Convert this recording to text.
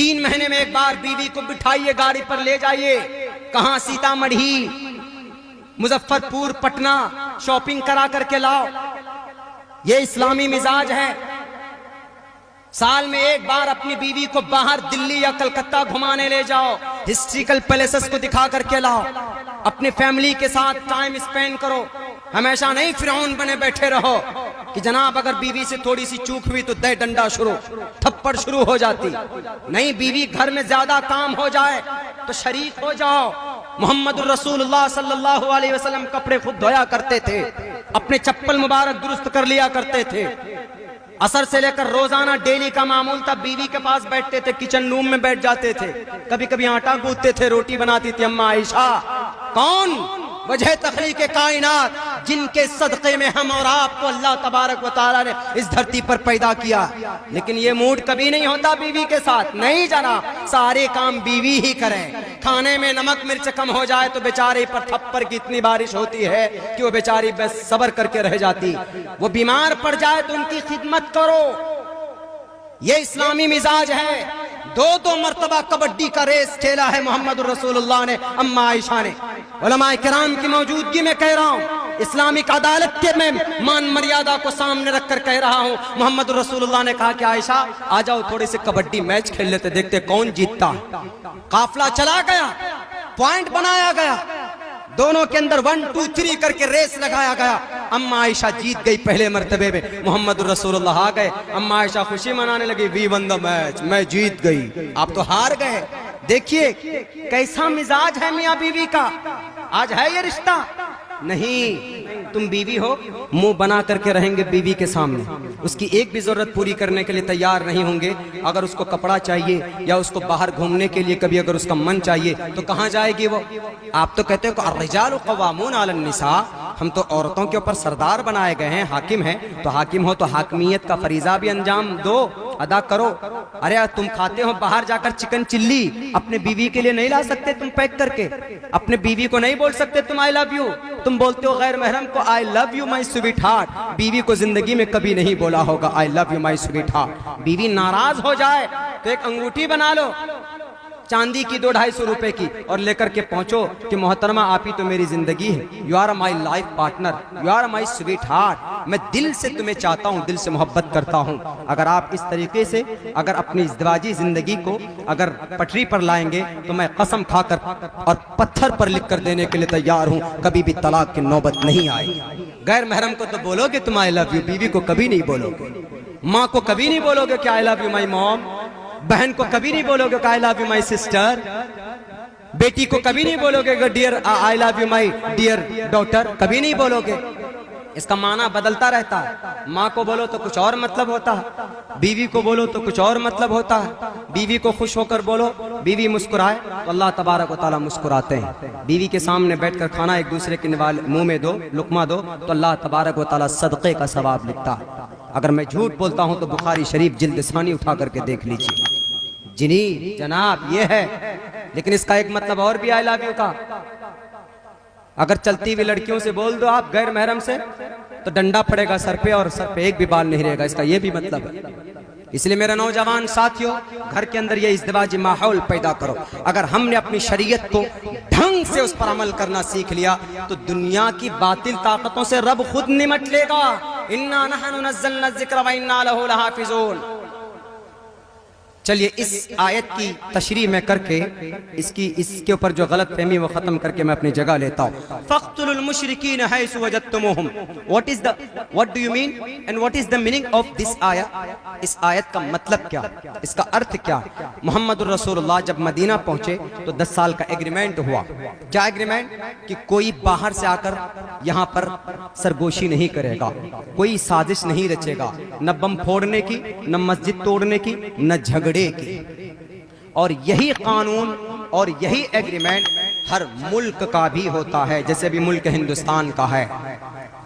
3 مہینے میں ایک بار بیوی کو بٹھائیے، گاڑی پر لے جائیے، کہاں سیتا مڑھی، مظفر پور، پٹنہ، شاپنگ کرا کر کے لاؤ۔ یہ اسلامی مزاج ہے۔ سال میں ایک بار اپنی بیوی کو باہر دلی یا کلکتہ گھمانے لے جاؤ، ہسٹوریکل پیلیسز کو دکھا کر کے لاؤ، اپنی فیملی کے ساتھ ٹائم اسپینڈ کرو۔ ہمیشہ نہیں فرعون بنے بیٹھے رہو کہ جناب اگر بیوی سے تھوڑی سی چوک ہوئی تو دے ڈنڈا شروع، تھپڑ شروع ہو جاتی۔ نہیں، بیوی گھر میں زیادہ کام ہو جائے تو شریک ہو جاؤ۔ محمد الرسول اللہ صلی اللہ علیہ وسلم کپڑے خود دھویا کرتے تھے، اپنے چپل مبارک درست کر لیا کرتے تھے۔ عصر سے لے کر روزانہ ڈیلی کا معمول تھا، بیوی کے پاس بیٹھتے تھے، کچن روم میں بیٹھ جاتے تھے، کبھی کبھی آٹا گوندتے تھے، روٹی بناتی تھی اماں عائشہ۔ کون؟ وجہ تخلیق کائنات، جن کے صدقے میں ہم اور آپ کو اللہ تبارک و تعالیٰ نے اس دھرتی پر پیدا کیا۔ لیکن یہ موڈ کبھی نہیں ہوتا بیوی کے ساتھ، نہیں جناب، سارے کام بیوی ہی کریں۔ کھانے میں نمک مرچ کم ہو جائے تو بیچارے پر تھپڑ کی اتنی بارش ہوتی ہے کہ وہ بیچاری بس صبر کر کے رہ جاتی۔ وہ بیمار پڑ جائے تو ان کی خدمت کرو۔ یہ اسلامی مزاج ہے۔ 2 مرتبہ کبڈی کا ریس کھیلا ہے محمد الرسول اللہ نے، اماں عائشہ نے۔ علماء کرام کی موجودگی میں کہہ رہا ہوں، اسلامک عدالت کے میں مان مریادہ کو سامنے رکھ کر کہہ رہا ہوں، محمد الرسول اللہ نے کہا کہ عائشہ آ جاؤ تھوڑے سے کبڈی میچ کھیل لیتے، دیکھتے کون جیتتا۔ قافلہ چلا گیا، پوائنٹ بنایا گیا، دونوں کے اندر 1 2 3 کر کے ریس لگایا گیا۔ اماں عائشہ جیت گئی پہلے مرتبے میں، محمد الرسول اللہ آ گئے، اماں عائشہ خوشی منانے لگی، وی ون دا میچ، میں جیت گئی، آپ تو ہار گئے۔ دیکھیے کیسا مزاج ہے میاں بیوی کا۔ آج ہے یہ رشتہ؟ نہیں، تم بیوی ہو، منہ بنا کر کے رہیں گے بیوی کے سامنے، اس کی ایک بھی ضرورت پوری کرنے کے لیے تیار نہیں ہوں گے۔ اگر اس کو کپڑا چاہیے یا اس کو باہر گھومنے کے لیے کبھی اگر اس کا من چاہیے تو کہاں جائے گی وہ؟ آپ تو کہتے ہو الرجال قوامون علی النساء، ہم تو عورتوں کے اوپر سردار بنائے گئے ہیں، حاکم ہیں، تو حاکم ہو تو حاکمیت کا فریضہ بھی انجام دو، ادا کرو۔ ارے تم کھاتے ہو باہر جا کر چکن چلی، اپنے بیوی کے لیے نہیں لا سکتے تم پیک کر کے؟ اپنے بیوی کو نہیں بول سکتے تم آئی لو یو؟ تم بولتے ہو غیر محرم کو I love you my sweetheart, بیوی کو زندگی میں کبھی نہیں بولا ہوگا I love you my sweetheart. بیوی ناراض ہو جائے تو ایک انگوٹھی بنا لو چاندی کی 200-250 روپے کی اور لے کر کے پہنچو کہ محترمہ آپ ہی تو میری زندگی ہے، you are my life partner, you are my sweetheart, میں دل سے تمہیں چاہتا ہوں، دل سے محبت کرتا ہوں۔ اگر آپ اس طریقے سے اگر اپنی ازدواجی زندگی کو اگر پٹری پر لائیں گے تو میں قسم کھا کر اور پتھر پر لکھ کر دینے کے لیے تیار ہوں، کبھی بھی طلاق کی نوبت نہیں آئے گی۔ غیر محرم کو تو بولو گے تم آئی لو یو، بیوی کو کبھی نہیں بولو گے، ماں کو کبھی نہیں بولو گے کہ آئی لو یو مائی موم، بہن کو کبھی نہیں بولو گے کہ آئی لو یو مائی سسٹر، بیٹی کو کبھی نہیں بولو گے کہ dear I love you my dear daughter, کبھی نہیں بولو گے۔ اس کا معنی بدلتا رہتا ہے، ماں کو بولو تو کچھ اور مطلب ہوتا ہے، بیوی کو بولو تو کچھ اور مطلب ہوتا ہے۔ بیوی کو خوش ہو کر بولو، بیوی مسکرائے تو اللہ تبارک و تعالیٰ مسکراتے ہیں۔ بیوی کے سامنے بیٹھ کر کھانا ایک دوسرے کے منہ میں دو، لقمہ دو تو اللہ تبارک و تعالیٰ صدقے کا ثواب لکھتا ہے۔ اگر میں جھوٹ بولتا ہوں تو بخاری شریف جلد ثانی اٹھا کر کے دیکھ لیجیے۔ جنی جناب یہ ہے، لیکن اس کا ایک مطلب اور بھی آئی لو یو کا۔ اگر چلتی ہوئی لڑکیوں سے بول دو آپ غیر محرم سے تو ڈنڈا پڑے گا سر پہ اور سر پہ ایک بھی بال نہیں رہے گا، اس کا یہ بھی مطلب ہے۔ اس لیے میرے نوجوان ساتھیوں، گھر کے اندر یہ ازدواجی ماحول پیدا کرو۔ اگر ہم نے اپنی شریعت کو ڈھنگ سے اس پر عمل کرنا سیکھ لیا تو دنیا کی باطل طاقتوں سے رب خود نمٹ لے گا۔ اِنَّا نَحْنُ نَزَّلْنَا الذِّكْرَ وَإِنَّا لَهُ لَحَافِظُونَ۔ چلیے اس آیت کی تشریح میں کر کے اس کے اوپر جو غلط فہمی وہ ختم کر کے میں اپنی جگہ لیتا ہوں۔ فَاقْتُلُوا الْمُشْرِكِينَ حَيْثُ وَجَدتُّمُوهُمْ۔ What is the meaning of this ayah؟ اس آیت کا مطلب کیا، اس کا ارتھ کیا؟ محمد الرسول اللہ جب مدینہ پہنچے تو 10 سال کا ایگریمنٹ ہوا۔ کیا ایگریمنٹ؟ کہ کوئی باہر سے آ کر یہاں پر سرگوشی نہیں کرے گا، کوئی سازش نہیں رچے گا، نہ بم پھوڑنے کی، نہ مسجد توڑنے کی، نہ جھگڑے کی۔ اور یہی قانون اور یہی ایگریمنٹ ہر ملک کا بھی ہوتا ہے، جیسے بھی ملک ہندوستان کا ہے۔